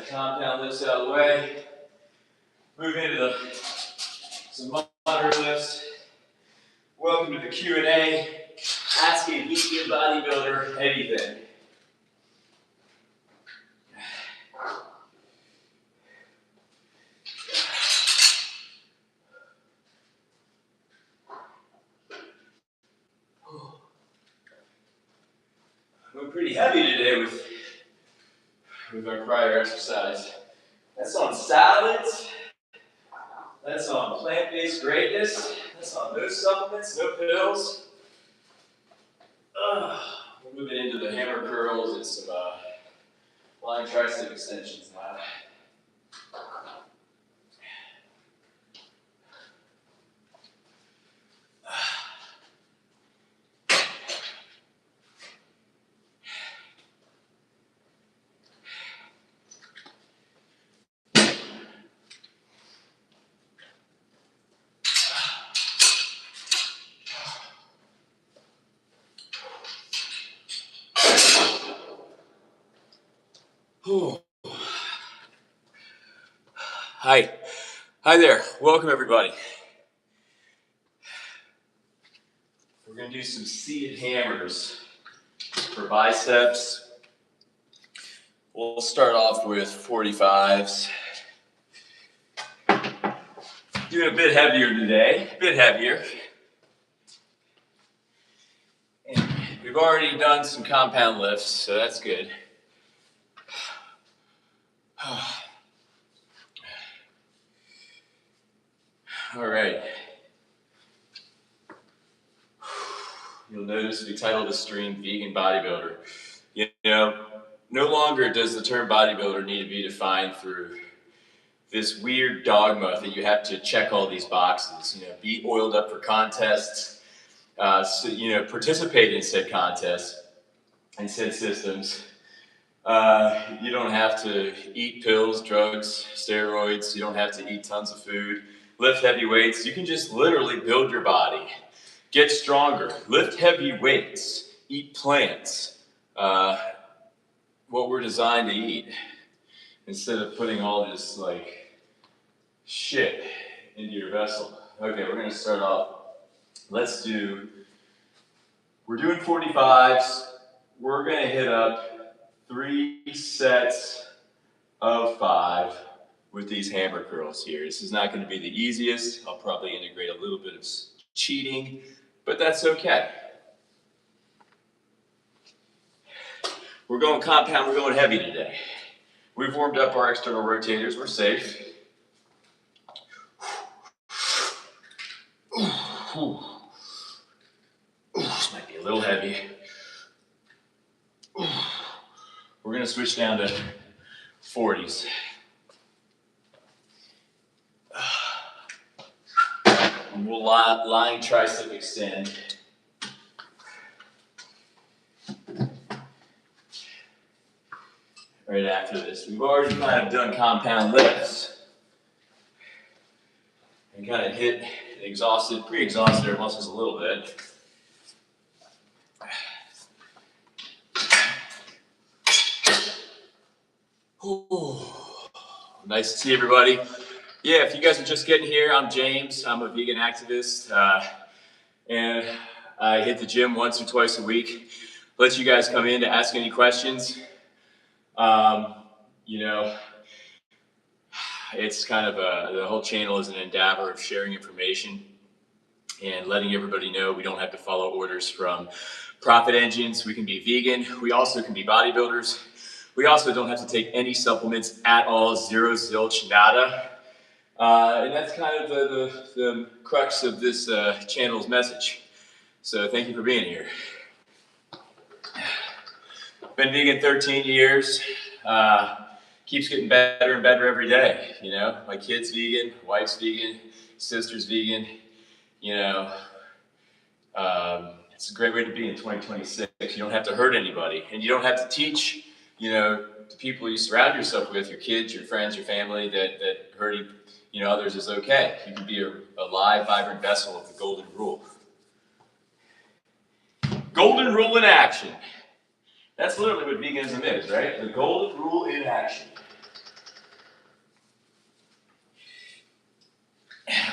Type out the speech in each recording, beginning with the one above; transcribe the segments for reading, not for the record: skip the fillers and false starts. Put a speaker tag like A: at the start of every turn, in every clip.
A: compound lifts out of the way. Move into some moderate lifts. Welcome to the Q&A. Ask a vegan bodybuilder anything. We're pretty heavy today with our prior exercise. That's on salads. That's on plant-based greatness. That's on no supplements, no pills. We're moving into the hammer curls and some lying tricep extensions now. Hi there. Welcome everybody. We're going to do some seated hammers for biceps. We'll start off with 45s. Doing a bit heavier today, a bit heavier. And we've already done some compound lifts, so that's good. All right. You'll notice we titled the stream Vegan Bodybuilder. You know, no longer does the term bodybuilder need to be defined through this weird dogma that you have to check all these boxes. You know, be oiled up for contests, participate in said contests and said systems. You don't have to eat pills, drugs, steroids. You don't have to eat tons of food, lift heavy weights. You can just literally build your body, get stronger, lift heavy weights, eat plants, what we're designed to eat, instead of putting all this like shit into your vessel. Okay, we're gonna start off. We're doing 45s. We're gonna hit up 3 sets of 5 with these hammer curls here. This is not going to be the easiest. I'll probably integrate a little bit of cheating, but that's okay. We're going compound, we're going heavy today. We've warmed up our external rotators, we're safe. This might be a little heavy. We're going to switch down to 40s. And we'll lying tricep extend. Right after this. We've already kind of done compound lifts. And kind of hit and pre-exhausted our muscles a little bit. Ooh. Nice to see everybody. Yeah, if you guys are just getting here, I'm James. I'm a vegan activist, and I hit the gym once or twice a week. Let you guys come in to ask any questions. It's kind of the whole channel is an endeavor of sharing information and letting everybody know we don't have to follow orders from profit engines. We can be vegan. We also can be bodybuilders. We also don't have to take any supplements at all, zero, zilch, nada. And that's kind of the crux of this channel's message. So thank you for being here. Been vegan 13 years. Keeps getting better and better every day. You know, my kid's vegan, wife's vegan, sister's vegan. You know, it's a great way to be in 2026. You don't have to hurt anybody, and you don't have to teach, the people you surround yourself with, your kids, your friends, your family, that hurting, others is okay. You can be a live, vibrant vessel of the golden rule. Golden rule in action. That's literally what veganism is, right? The golden rule in action.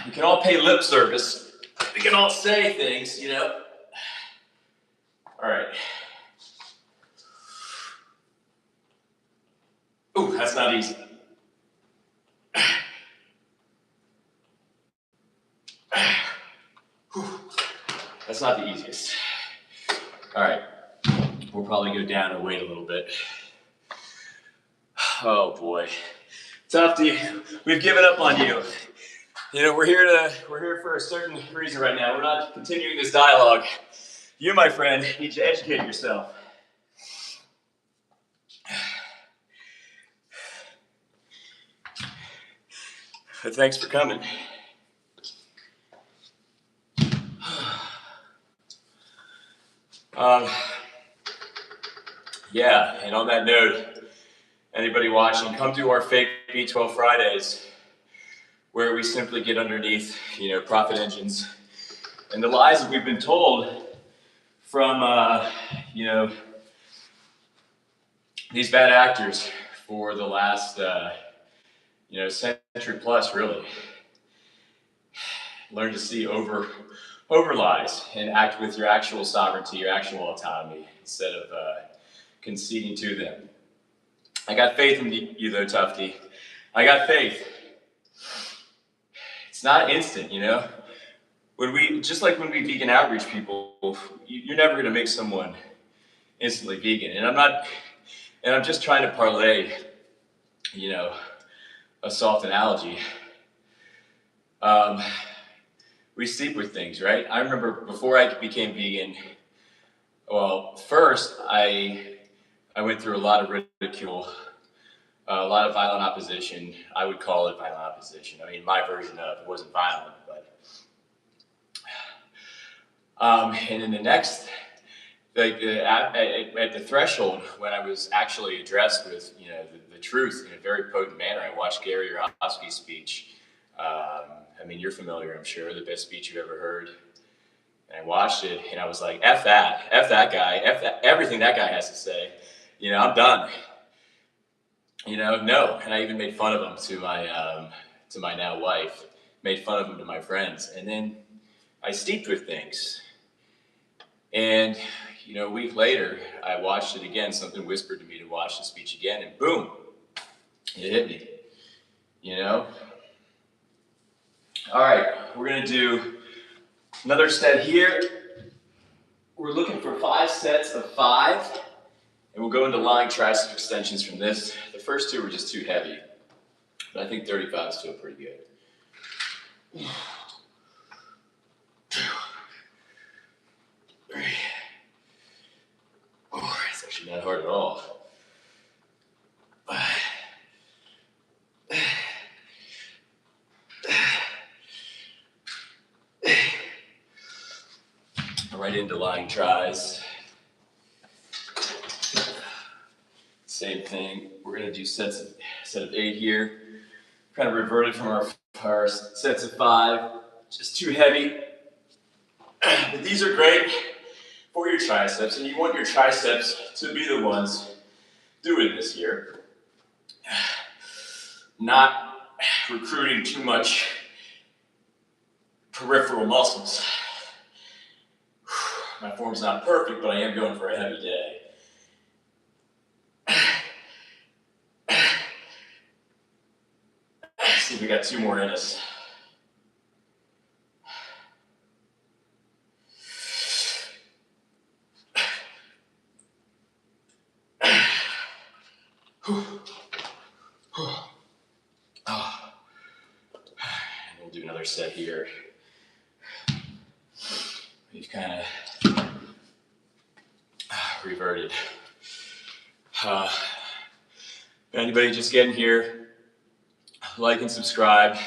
A: we can all pay lip service. We can all say things, you know. All right. Ooh, that's not easy. That's not the easiest. All right. We'll probably go down and wait a little bit. Oh boy. Tufty, we've given up on you. You know, we're here for a certain reason right now. We're not continuing this dialogue. You, my friend, need to educate yourself. But thanks for coming. Yeah, and on that note, anybody watching, come to our fake B12 Fridays, where we simply get underneath, you know, profit engines and the lies that we've been told from, you know, these bad actors for the last, you know, century plus, really. Learn to see over lies and act with your actual sovereignty, your actual autonomy, instead of conceding to them. I got faith in you though, Tufty. I got faith. It's not instant, you know? When we vegan outreach people, you're never gonna make someone instantly vegan. And I'm just trying to parlay, you know, a soft analogy. We sleep with things, right? I remember before I became vegan, well, first I went through a lot of ridicule, a lot of violent opposition. I would call it violent opposition. I mean, my version of it wasn't violent, but and then the next, like at the threshold when I was actually addressed with, you know, the truth in a very potent manner, I watched Gary Yourofsky's speech. I mean, you're familiar, I'm sure, the best speech you've ever heard. And I watched it, and I was like, F that guy, everything that guy has to say. You know, I'm done. You know, no. And I even made fun of him to my now wife, made fun of him to my friends. And then I steeped with things. And, you know, a week later, I watched it again. Something whispered to me to watch the speech again, and boom, it hit me. You know? All right, we're going to do another set here. We're looking for 5 sets of 5, and we'll go into lying tricep extensions from this. The first 2 were just too heavy, but I think 35 is still pretty good. 1, 2, 3, 4. It's actually not hard at all. 5. Right into lying tries. Same thing. We're going to do set of 8 here. Kind of reverted from our sets of 5. Just too heavy. But these are great for your triceps, and you want your triceps to be the ones doing this here. Not recruiting too much peripheral muscles. My form's not perfect, but I am going for a heavy day. See if we got 2 more in us. And we'll do another set here. We've kind of reverted. Anybody just getting here, like and subscribe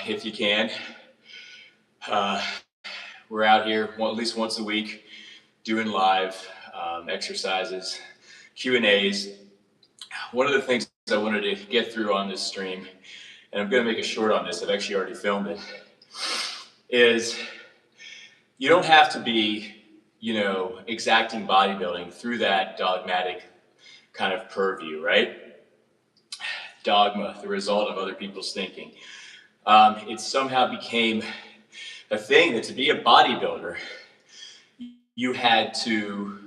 A: if you can. We're out here at least once a week doing live exercises, Q&As. One of the things I wanted to get through on this stream, and I'm going to make a short on this, I've actually already filmed it, is you don't have to be, you know, exacting bodybuilding through that dogmatic kind of purview, right? Dogma, the result of other people's thinking. It somehow became a thing that to be a bodybuilder, you had to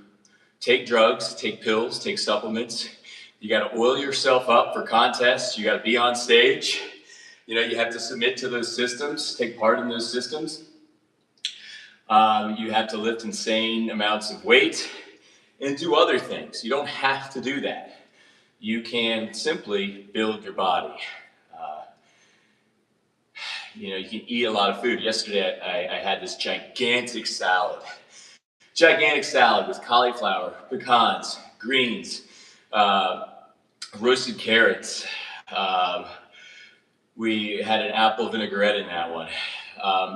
A: take drugs, take pills, take supplements. You got to oil yourself up for contests. You got to be on stage. You know, you have to submit to those systems, take part in those systems. You have to lift insane amounts of weight and do other things. You don't have to do that. You can simply build your body. You know, you can eat a lot of food. Yesterday, I had this gigantic salad with cauliflower, pecans, greens, roasted carrots. We had an apple vinaigrette in that one.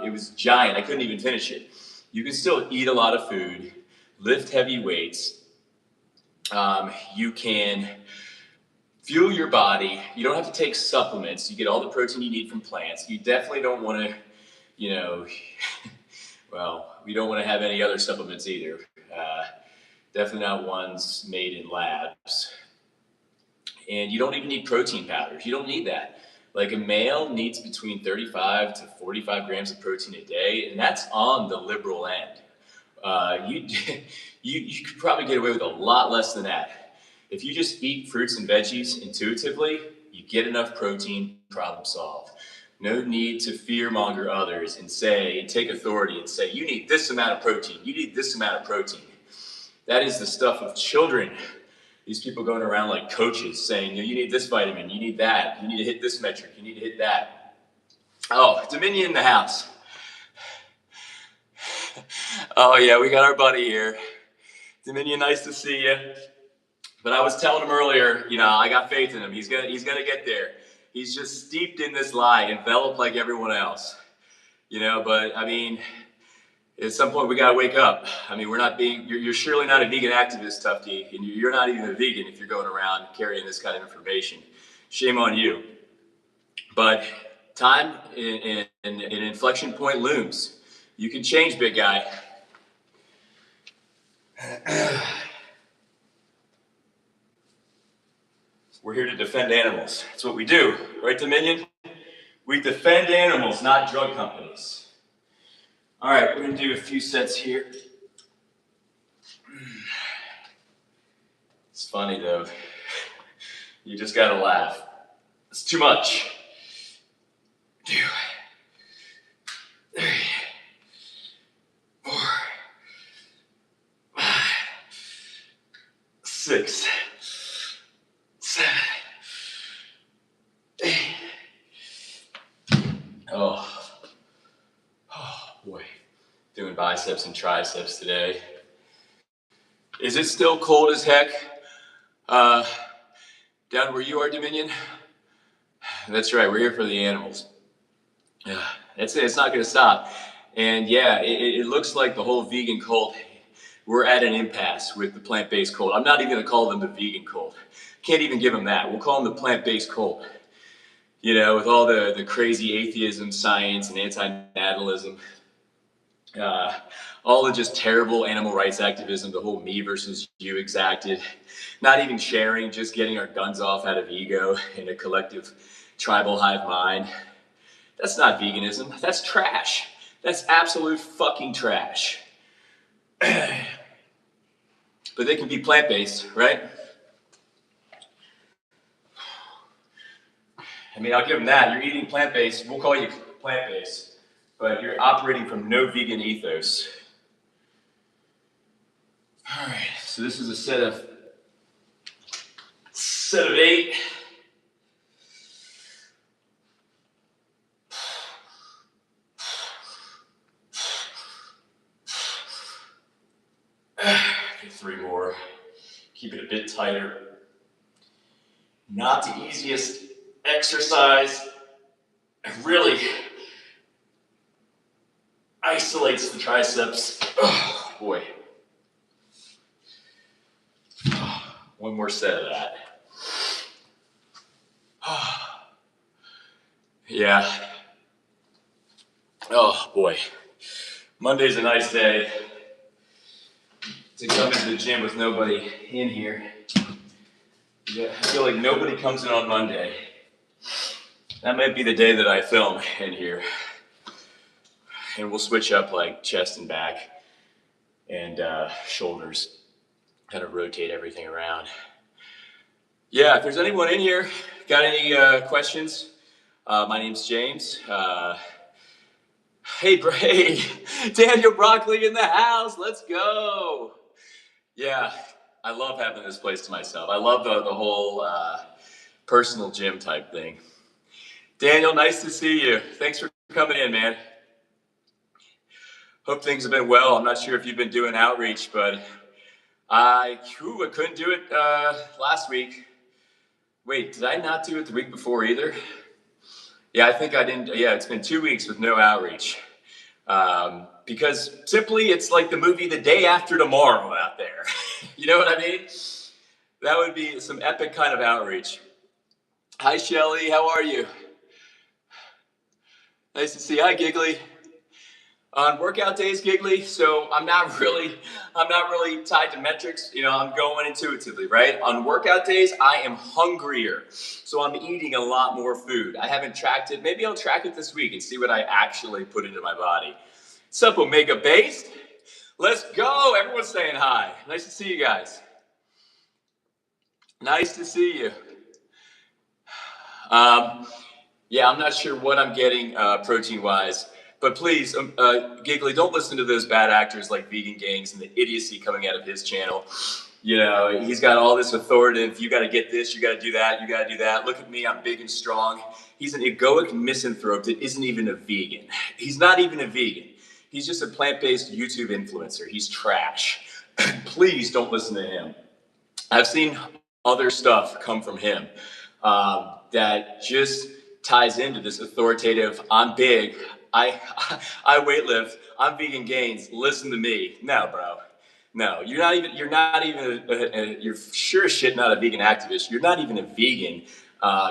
A: It was giant. I couldn't even finish it. You can still eat a lot of food, lift heavy weights. You can fuel your body. You don't have to take supplements. You get all the protein you need from plants. You definitely don't want to, you know, well, we don't want to have any other supplements either. Definitely not ones made in labs. And you don't even need protein powders. You don't need that. Like a male needs between 35 to 45 grams of protein a day, and that's on the liberal end. You could probably get away with a lot less than that. If you just eat fruits and veggies intuitively, you get enough protein, problem solved. No need to fearmonger others and take authority and say, you need this amount of protein, you need this amount of protein. That is the stuff of children. These people going around like coaches saying, you need this vitamin, you need that, you need to hit this metric, you need to hit that. Oh, Dominion in the house. Oh yeah, we got our buddy here. Dominion, nice to see you. But I was telling him earlier, you know, I got faith in him. He's gonna get there. He's just steeped in this lie, enveloped like everyone else. You know, but I mean, at some point we gotta wake up. I mean, you're surely not a vegan activist, Tufty, and you're not even a vegan if you're going around carrying this kind of information. Shame on you. But time and an inflection point looms. You can change, big guy. We're here to defend animals. That's what we do, right, Dominion? We defend animals, not drug companies. All right, we're gonna do a few sets here. It's funny though. You just gotta laugh. It's too much. 2, 3, 4, 5, 6, 7, 8. Oh boy. Doing biceps and triceps today. Is it still cold as heck? Down where you are, Dominion? That's right, we're here for the animals. That's it, it's not gonna stop. And yeah, it looks like the whole vegan cult, we're at an impasse with the plant-based cult. I'm not even gonna call them the vegan cult. Can't even give them that. We'll call them the plant-based cult. You know, with all the crazy atheism, science, and anti-natalism. All the just terrible animal rights activism, the whole me versus you exacted, not even sharing, just getting our guns off out of ego in a collective tribal hive mind. That's not veganism, that's trash. That's absolute fucking trash. But they can be plant-based, right? I mean, I'll give them that. You're eating plant-based, we'll call you plant-based, but you're operating from no vegan ethos. All right, so this is a set of 8. Okay, 3 more. Keep it a bit tighter. Not the easiest exercise. It really isolates the triceps. Oh, boy. One more set of that. Yeah. Oh, boy. Monday's a nice day to come into the gym with nobody in here. Yeah, I feel like nobody comes in on Monday. That might be the day that I film in here. And we'll switch up like chest and back and shoulders. Kind of rotate everything around. Yeah, if there's anyone in here, got any questions? My name's James. Hey, Daniel Broccoli in the house. Let's go. Yeah, I love having this place to myself. I love the whole personal gym type thing. Daniel, nice to see you. Thanks for coming in, man. Hope things have been well. I'm not sure if you've been doing outreach, but I couldn't do it last week. Wait, did I not do it the week before either? Yeah, I think I didn't. Yeah, it's been 2 weeks with no outreach. Because simply it's like the movie The Day After Tomorrow out there. You know what I mean? That would be some epic kind of outreach. Hi, Shelly. How are you? Nice to see you. Hi, Giggly. On workout days, Giggly, so I'm not really tied to metrics. You know, I'm going intuitively, right? On workout days, I am hungrier, so I'm eating a lot more food. I haven't tracked it. Maybe I'll track it this week and see what I actually put into my body. What's up, Omega Based? Let's go. Everyone's saying hi. Nice to see you guys. Nice to see you. Yeah, I'm not sure what I'm getting protein-wise. But please, Giggly, don't listen to those bad actors like Vegan Gangs and the idiocy coming out of his channel. You know, he's got all this authoritative, you got to get this, you got to do that, you got to do that. Look at me, I'm big and strong. He's an egoic misanthrope that isn't even a vegan. He's not even a vegan. He's just a plant-based YouTube influencer. He's trash. Please don't listen to him. I've seen other stuff come from him that just ties into this authoritative, I'm big, I weightlift, I'm Vegan Gains, listen to me. No, bro. No, you're sure as shit not a vegan activist. You're not even a vegan.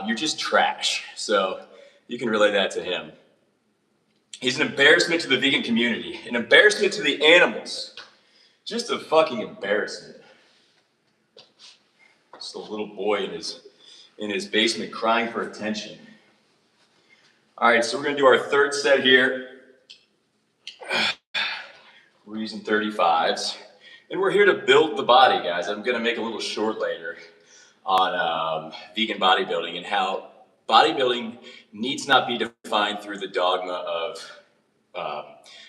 A: You're just trash. So you can relay that to him. He's an embarrassment to the vegan community, an embarrassment to the animals. Just a fucking embarrassment. Just a little boy in his basement crying for attention. All right, so we're gonna do our third set here. We're using 35s. And we're here to build the body, guys. I'm gonna make a little short later on vegan bodybuilding and how bodybuilding needs not be defined through the dogma of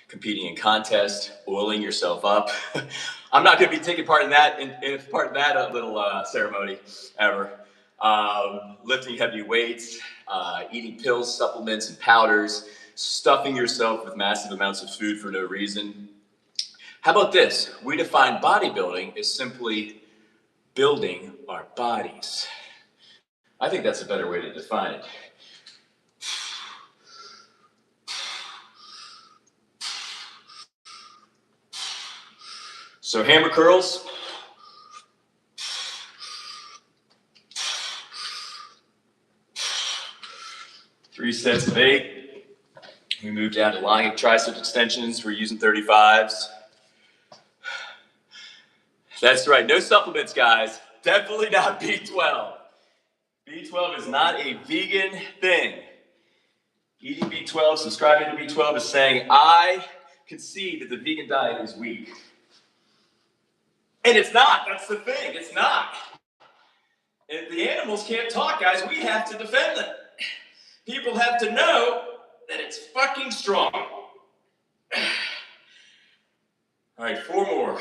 A: competing in contests, oiling yourself up. I'm not gonna be taking part in that little ceremony ever. Lifting heavy weights, eating pills, supplements, and powders, stuffing yourself with massive amounts of food for no reason. How about this? We define bodybuilding as simply building our bodies. I think that's a better way to define it. So hammer curls. Three sets of 8. We move down to lying tricep extensions. We're using 35s. That's right, no supplements, guys. Definitely not B12. B12 is not a vegan thing. Eating B12, subscribing to B12 is saying, I concede that the vegan diet is weak. And it's not, that's the thing, it's not. And the animals can't talk, guys, we have to defend them. People have to know that it's fucking strong. All right, 4 more.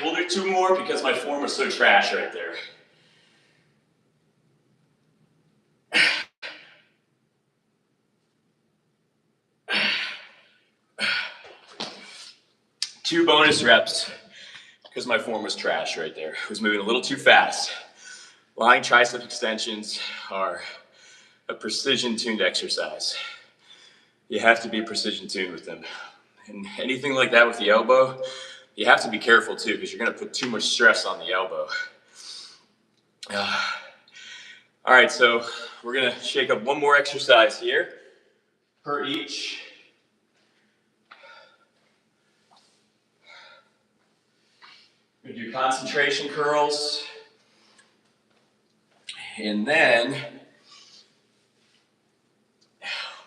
A: We'll do 2 more because my form was so trash right there. Two bonus reps because my form was trash right there. I was moving a little too fast. Lying tricep extensions are a precision-tuned exercise. You have to be precision-tuned with them. And anything like that with the elbow, you have to be careful too because you're going to put too much stress on the elbow. All right, so we're going to shake up one more exercise here per each. We do concentration curls. And then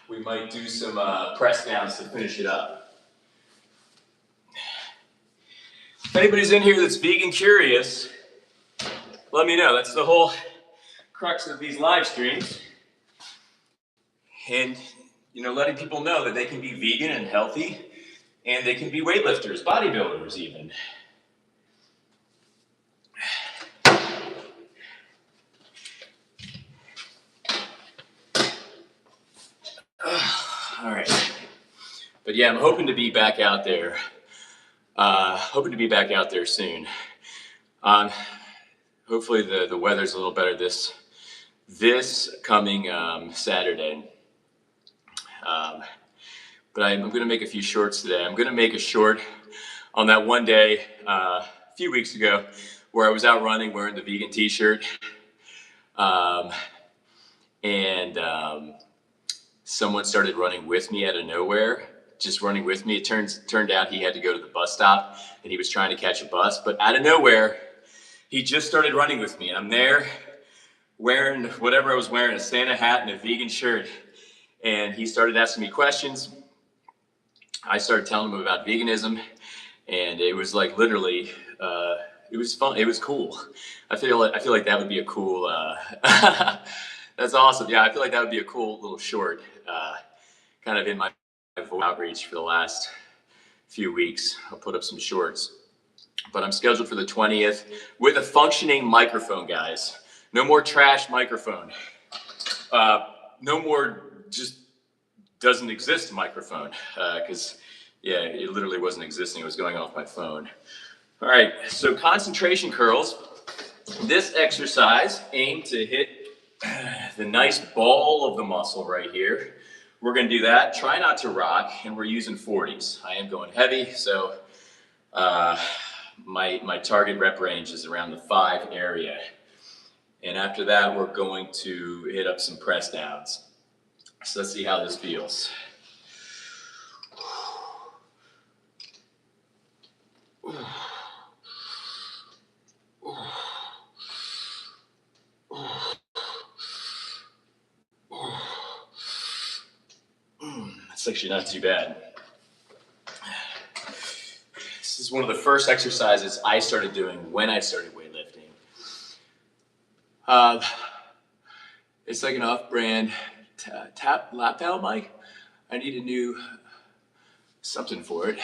A: we might do some press downs to finish it up. If anybody's in here that's vegan curious, let me know. That's the whole crux of these live streams. And, you know, letting people know that they can be vegan and healthy, and they can be weightlifters, bodybuilders even. All right. But yeah, I'm hoping to be back out there. Soon. Hopefully the weather's a little better this coming Saturday. But I'm going to make a few shorts today. I'm going to make a short on that one day a few weeks ago where I was out running wearing the vegan t-shirt. And someone started running with me out of nowhere, just running with me. It turned out he had to go to the bus stop and he was trying to catch a bus, but out of nowhere, he just started running with me. And I'm there wearing whatever I was wearing, a Santa hat and a vegan shirt. And he started asking me questions. I started telling him about veganism, and it was like literally, it was fun. It was cool. I feel like that would be a cool, that's awesome. Yeah, I feel like that would be a cool little short, kind of in my outreach for the last few weeks. I'll put up some shorts, but I'm scheduled for the 20th with a functioning microphone, guys. No more trash microphone. No more just doesn't exist microphone, because yeah, it literally wasn't existing. It was going off my phone. All right, so concentration curls. This exercise aimed to hit the nice ball of the muscle right here. We're gonna do that. Try not to rock, and we're using 40s. I am going heavy, so my target rep range is around the 5 area. And after that, we're going to hit up some press downs. So let's see how this feels. That's actually not too bad. This is one of the first exercises I started doing when I started weightlifting. It's like an off-brand lapel mic. I need a new something for it.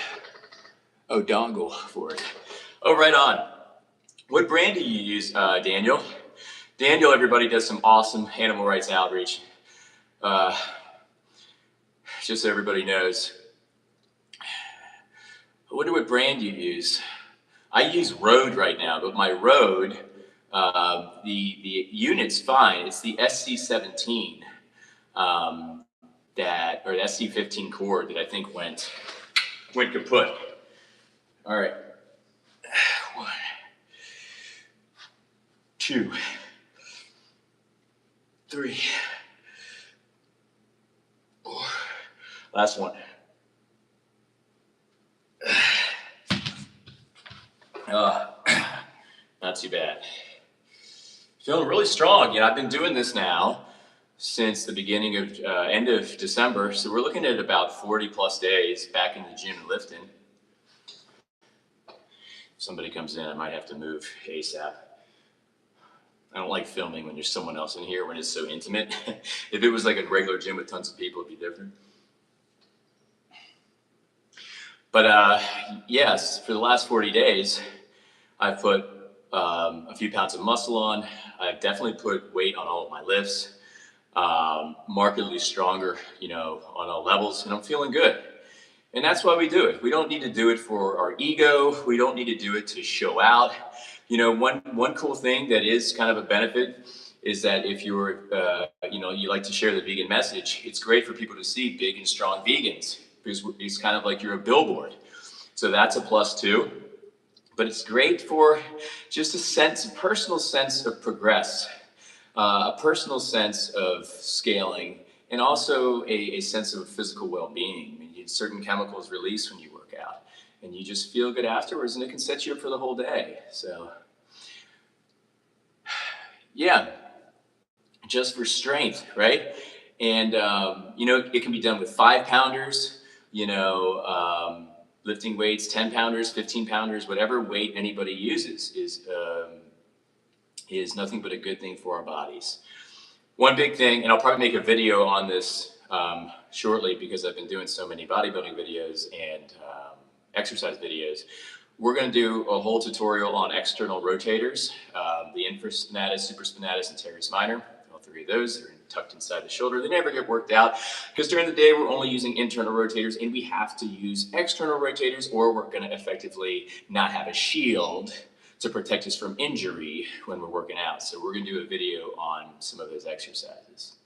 A: Oh, dongle for it. Oh, right on. What brand do you use, Daniel? Daniel, everybody, does some awesome animal rights outreach. Just so everybody knows. I wonder what brand you use. I use Rode right now, but my Rode, the unit's fine. It's the SC17 or the SC15 cord that I think went kaput. All right. 1, 2, 3, 4. Last one. Not too bad. Feeling really strong. You know, I've been doing this now since the beginning of end of December, so we're looking at about 40 plus days back in the gym and lifting. If somebody comes in, I might have to move ASAP. I don't like filming when there's someone else in here when it's so intimate. If it was like a regular gym with tons of people, it'd be different. But yes, for the last 40 days, I've put a few pounds of muscle on. I've definitely put weight on all of my lifts, markedly stronger, you know, on all levels, and I'm feeling good. And that's why we do it. We don't need to do it for our ego. We don't need to do it to show out. You know, one cool thing that is kind of a benefit is that if you're, you know, you like to share the vegan message, it's great for people to see big and strong vegans because it's kind of like you're a billboard. So that's a plus too. But it's great for just a personal sense of progress, a personal sense of scaling, and also a sense of physical well-being. I mean, certain chemicals release when you work out. and you just feel good afterwards, and it can set you up for the whole day. So yeah, just for strength, right? And it can be done with 5-pounders, lifting weights, 10-pounders, 15-pounders, whatever weight anybody uses is nothing but a good thing for our bodies. One big thing, and I'll probably make a video on this shortly because I've been doing so many bodybuilding videos and exercise videos. We're going to do a whole tutorial on external rotators, the infraspinatus, supraspinatus, and teres minor. All three of those are tucked inside the shoulder. They never get worked out because during the day we're only using internal rotators, and we have to use external rotators or we're going to effectively not have a shield to protect us from injury when we're working out. So we're going to do a video on some of those exercises.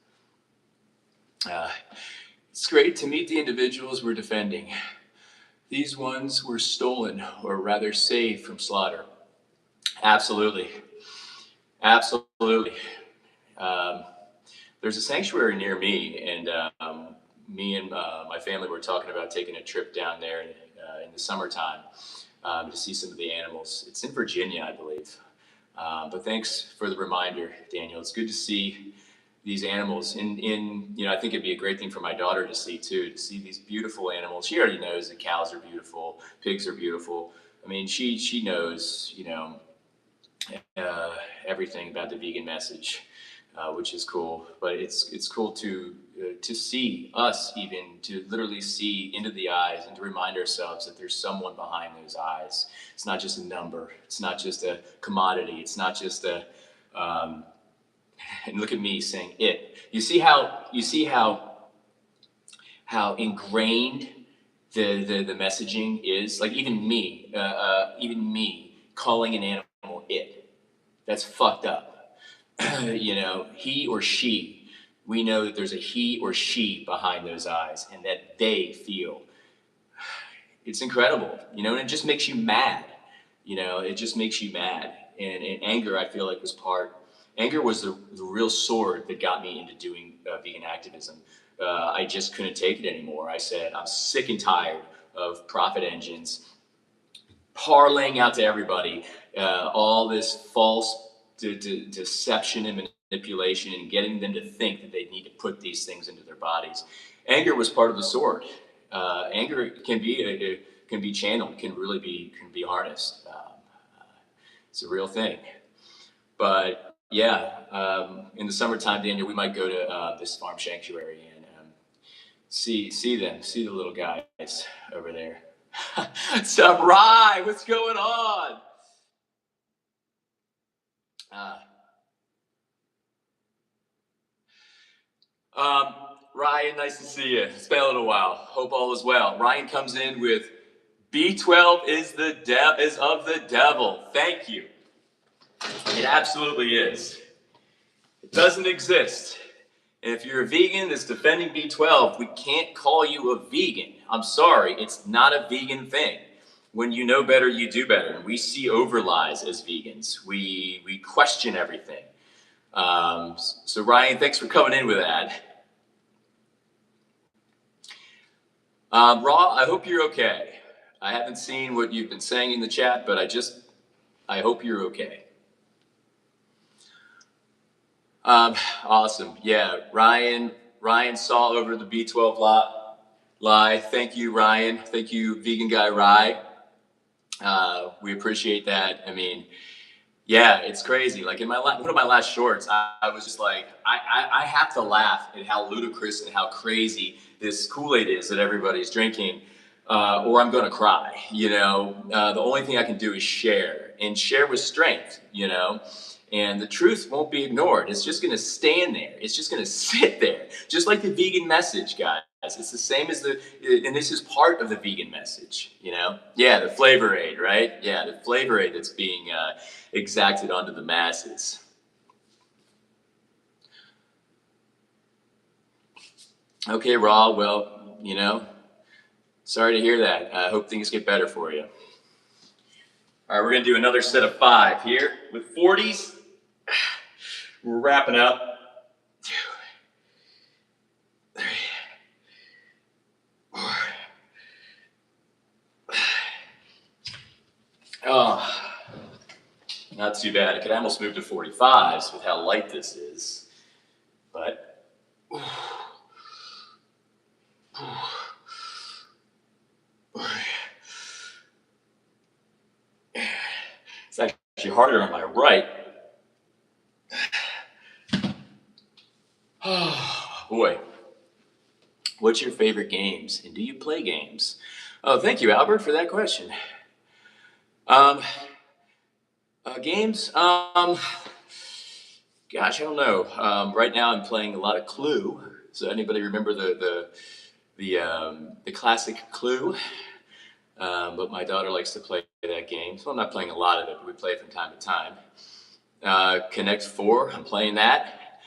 A: It's great to meet the individuals we're defending. These ones were stolen, or rather saved from slaughter. Absolutely. Absolutely. There's a sanctuary near me, and me and my family were talking about taking a trip down there in the summertime to see some of the animals. It's in Virginia, I believe. But thanks for the reminder, Daniel. It's good to see these animals. I think it'd be a great thing for my daughter to see too, to see these beautiful animals. She already knows that cows are beautiful, pigs are beautiful. I mean, she knows, everything about the vegan message, which is cool. But it's cool to see us, even to literally see into the eyes and to remind ourselves that there's someone behind those eyes. It's not just a number. It's not just a commodity. It's not just a and look at me saying it. You see how ingrained the messaging is. Like even me calling an animal it. That's fucked up. He or she. We know that there's a he or she behind those eyes, and that they feel. It's incredible, and it just makes you mad. It just makes you mad. And anger, I feel like, was part. Anger was the real sword that got me into doing vegan activism. I just couldn't take it anymore. I said, I'm sick and tired of profit engines parlaying out to everybody all this false deception and manipulation and getting them to think that they need to put these things into their bodies. Anger was part of the sword. Anger can be channeled, can be harnessed. It's a real thing. But yeah, in the summertime, Daniel, we might go to this farm sanctuary and see the little guys over there. What's up, Rye? What's going on? Ryan, nice to see you. It's been a little while. Hope all is well. Ryan comes in with B12 is of the devil. Thank you. It absolutely is. It doesn't exist. And if you're a vegan that's defending B12, we can't call you a vegan. I'm sorry, it's not a vegan thing. When you know better, you do better. And we see overlies as vegans. We question everything. So Ryan, thanks for coming in with that. Raw, I hope you're okay. I haven't seen what you've been saying in the chat, but I hope you're okay. Awesome. Yeah, Ryan saw over the B12 lie. Thank you, Ryan. Thank you, vegan guy Rye. We appreciate that. I mean, yeah, it's crazy. Like in one of my last shorts, I was just like, I have to laugh at how ludicrous and how crazy this Kool-Aid is that everybody's drinking, or I'm going to cry. The only thing I can do is share, and share with strength. And the truth won't be ignored. It's just going to stand there. It's just going to sit there, just like the vegan message, guys. It's the same as and this is part of the vegan message, Yeah, the flavor aid, right? Yeah, the flavor aid that's being exacted onto the masses. Okay, Raw, well, sorry to hear that. I hope things get better for you. All right, we're going to do another set of 5 here with 40s. We're wrapping up. 2, 3, 4, Not too bad. I could almost move to 45s with how light this is. But it's actually harder on my right. Oh, boy. What's your favorite games? And do you play games? Oh, thank you, Albert, for that question. Games? Gosh, I don't know. Right now I'm playing a lot of Clue. So anybody remember the classic Clue? But my daughter likes to play that game. So I'm not playing a lot of it, but we play it from time to time. Connect 4, I'm playing that.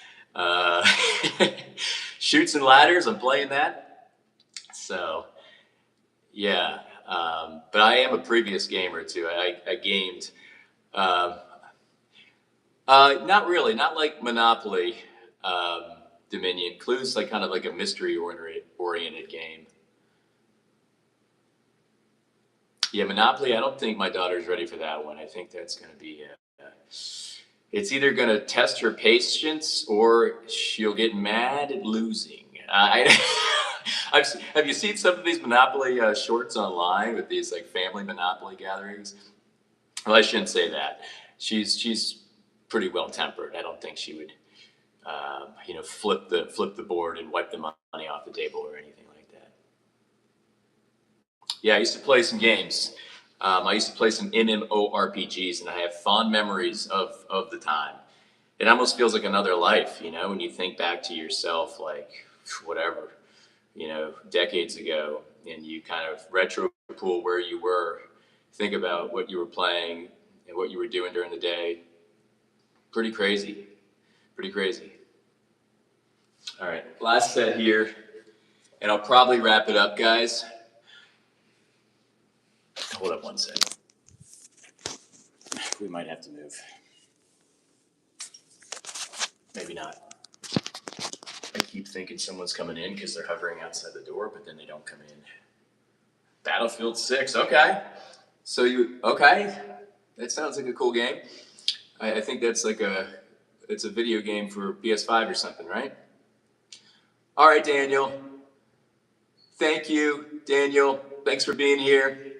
A: Shoots and Ladders, I'm playing that. So, yeah. But I am a previous gamer too. I gamed. Um, Not really, not like Monopoly, Dominion. Clue's like kind of like a mystery oriented game. Yeah, Monopoly. I don't think my daughter's ready for that one. I think that's going to be. It's either going to test her patience or she'll get mad at losing. Have you seen some of these Monopoly shorts online with these like family Monopoly gatherings? Well, I shouldn't say that. She's pretty well tempered. I don't think she would, flip the board and wipe the money off the table or anything like that. Yeah, I used to play some games. I used to play some MMORPGs, and I have fond memories of the time. It almost feels like another life, when you think back to yourself, like whatever, decades ago, and you kind of retro pool where you were, think about what you were playing and what you were doing during the day. Pretty crazy. Pretty crazy. All right, last set here, and I'll probably wrap it up, guys. Hold up one second. We might have to move. Maybe not. I keep thinking someone's coming in because they're hovering outside the door, but then they don't come in. Battlefield 6, okay. Okay. That sounds like a cool game. I think that's it's a video game for PS5 or something, right? All right, Daniel. Thank you, Daniel. Thanks for being here.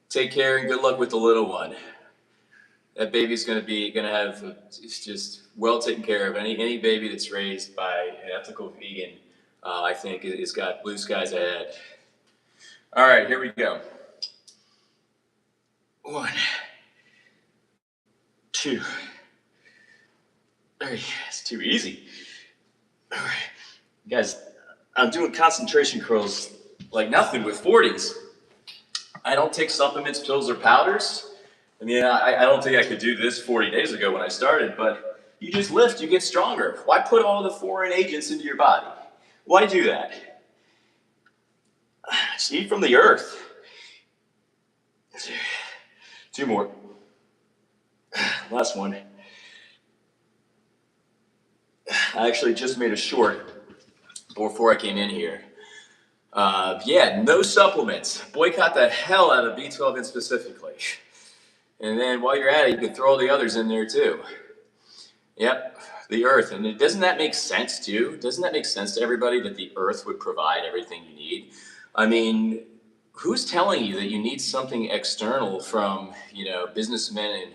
A: Take care and good luck with the little one. That baby's gonna have just well taken care of. Any baby that's raised by an ethical vegan, I think, has got blue skies ahead. All right, here we go. 1, 2, 3. It's too easy. All right, guys, I'm doing concentration curls like nothing with 40s. I don't take supplements, pills, or powders. I mean, I don't think I could do this 40 days ago when I started, but you just lift, you get stronger. Why put all the foreign agents into your body? Why do that? Just eat from the earth. 2 more. Last one. I actually just made a short before I came in here. No supplements. Boycott the hell out of B12 specifically. And then while you're at it, you can throw all the others in there too. Yep, the earth. And doesn't that make sense too? Doesn't that make sense to everybody that the earth would provide everything you need? I mean, who's telling you that you need something external from, businessmen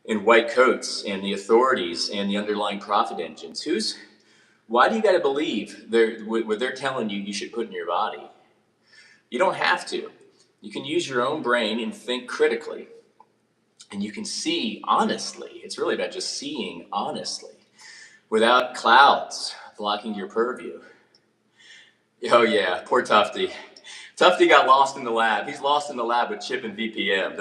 A: in white coats and the authorities and the underlying profit engines? Why do you got to believe what they're telling you should put in your body? You don't have to. You can use your own brain and think critically. And you can see honestly. It's really about just seeing honestly without clouds blocking your purview. Oh yeah, poor Tufty. Tufty got lost in the lab. He's lost in the lab with Chip and VPM.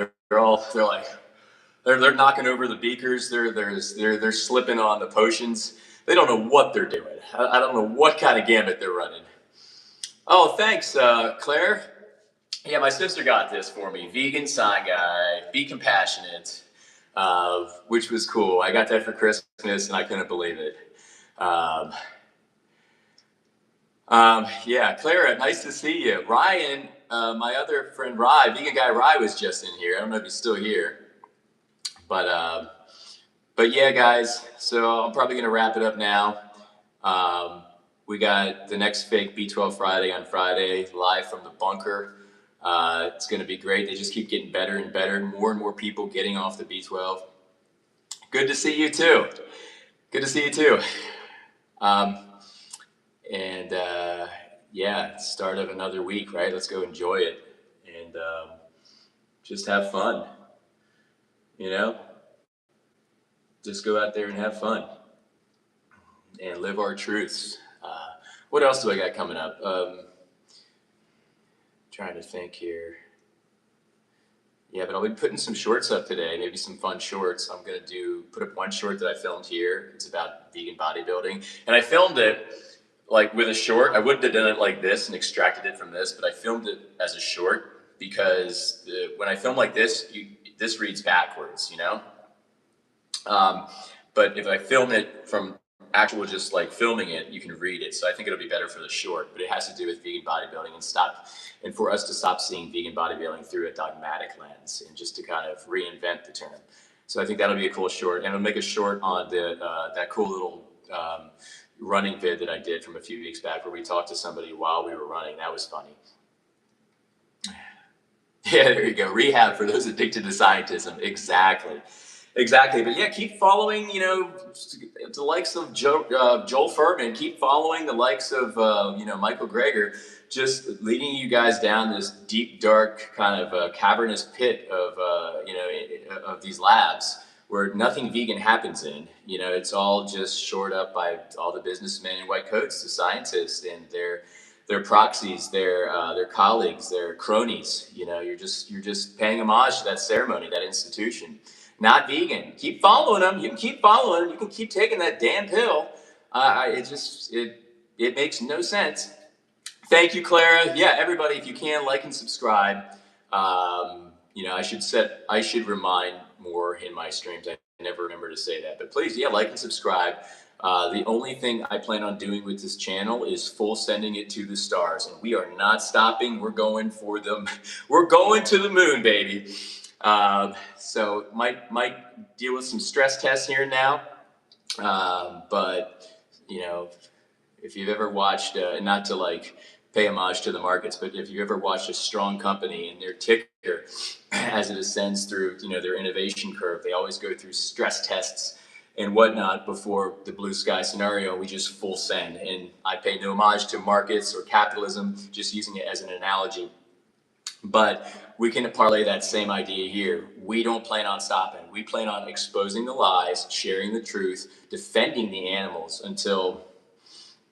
A: They're knocking over the beakers. They're slipping on the potions. They don't know what they're doing. I don't know what kind of gambit they're running. Oh, thanks, Claire. Yeah, my sister got this for me. Vegan sign guy, be compassionate, which was cool. I got that for Christmas and I couldn't believe it. Yeah, Clara, nice to see you. Ryan, my other friend Rye, vegan guy Rye, was just in here. I don't know if he's still here, but yeah, guys. So I'm probably gonna wrap it up now. Um, we got the next fake B12 Friday on Friday, live from the bunker. It's gonna be great. They just keep getting better and better. More and more people getting off the B12. Good to see you too. Good to see you too. Um, and yeah, start of another week, right? Let's go enjoy it and just have fun. You know, just go out there and have fun and live our truths. What else do I got coming up? Trying to think here. Yeah, but I'll be putting some shorts up today, maybe some fun shorts. I'm gonna put up one short that I filmed here. It's about vegan bodybuilding, and I filmed it like with a short. I wouldn't have done it like this and extracted it from this, but I filmed it as a short because when I film like this, this reads backwards, you know. Um, but if I film it from actual just like filming it, you can read it. So I think it'll be better for the short, but it has to do with vegan bodybuilding and for us to stop seeing vegan bodybuilding through a dogmatic lens and just to kind of reinvent the term. So I think that'll be a cool short, and I'll make a short on that cool little running vid that I did from a few weeks back where we talked to somebody while we were running. That was funny. Yeah, there you go. Rehab for those addicted to scientism. Exactly. Exactly. But yeah, keep following, the likes of Joel Furman. Keep following the likes of, Michael Greger, just leading you guys down this deep, dark, kind of cavernous pit of these labs where nothing vegan happens in. It's all just shored up by all the businessmen in white coats, the scientists, and their proxies, their colleagues, their cronies. You're just paying homage to that ceremony, that institution. Not vegan. Keep following them. You can keep following them. You can keep taking that damn pill. It makes no sense. Thank you, Clara. Yeah, everybody, if you can, like and subscribe. I should remind more in my streams. I never remember to say that, but please, yeah, like and subscribe. The only thing I plan on doing with this channel is full sending it to the stars, and we are not stopping. We're going for them. We're going to the moon, baby. So might deal with some stress tests here and now, but if you've ever watched, not to like pay homage to the markets, but if you've ever watched a strong company and their ticker as it ascends through, their innovation curve, they always go through stress tests and whatnot before the blue sky scenario. We just full send, and I pay no homage to markets or capitalism, just using it as an analogy. But we can parlay that same idea here. We don't plan on stopping. We plan on exposing the lies, sharing the truth, defending the animals until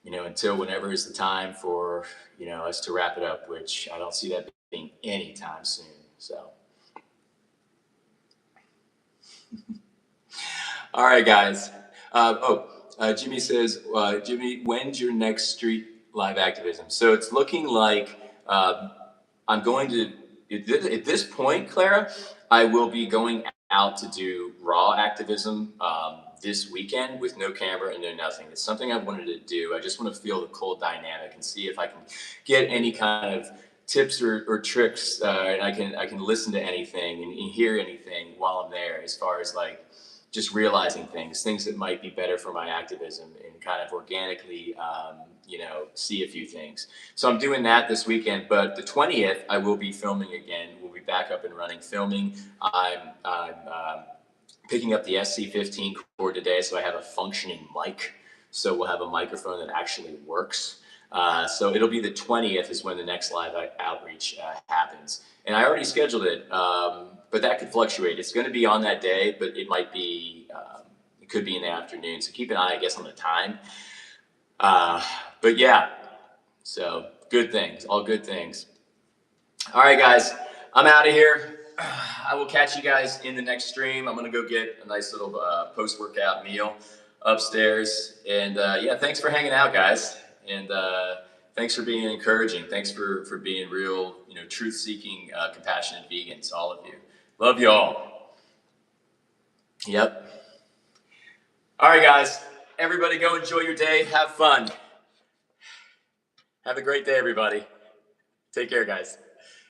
A: whenever is the time for, us to wrap it up, which I don't see that being anytime soon. So, all right, guys. Jimmy says, Jimmy, when's your next street live activism? So it's looking like I'm going to, at this point, Clara, I will be going out to do raw activism this weekend with no camera and no nothing. It's something I've wanted to do. I just want to feel the cold dynamic and see if I can get any kind of tips or tricks, and I can listen to anything and hear anything while I'm there, as far as like just realizing things that might be better for my activism, and kind of organically, see a few things. So I'm doing that this weekend, but the 20th, I will be filming again. We'll be back up and running filming. I'm picking up the SC15 cord today, so I have a functioning mic. So we'll have a microphone that actually works. So it'll be the 20th is when the next live outreach happens. And I already scheduled it, but that could fluctuate. It's going to be on that day, but it might be, it could be in the afternoon. So keep an eye, I guess, on the time. But yeah, so good things, all good things. All right, guys, I'm out of here. I will catch you guys in the next stream. I'm going to go get a nice little post-workout meal upstairs. And yeah, thanks for hanging out, guys. And thanks for being encouraging. Thanks for being real, truth-seeking, compassionate vegans, all of you. Love you all. Yep. All right, guys. Everybody go enjoy your day. Have fun. Have a great day, everybody. Take care, guys.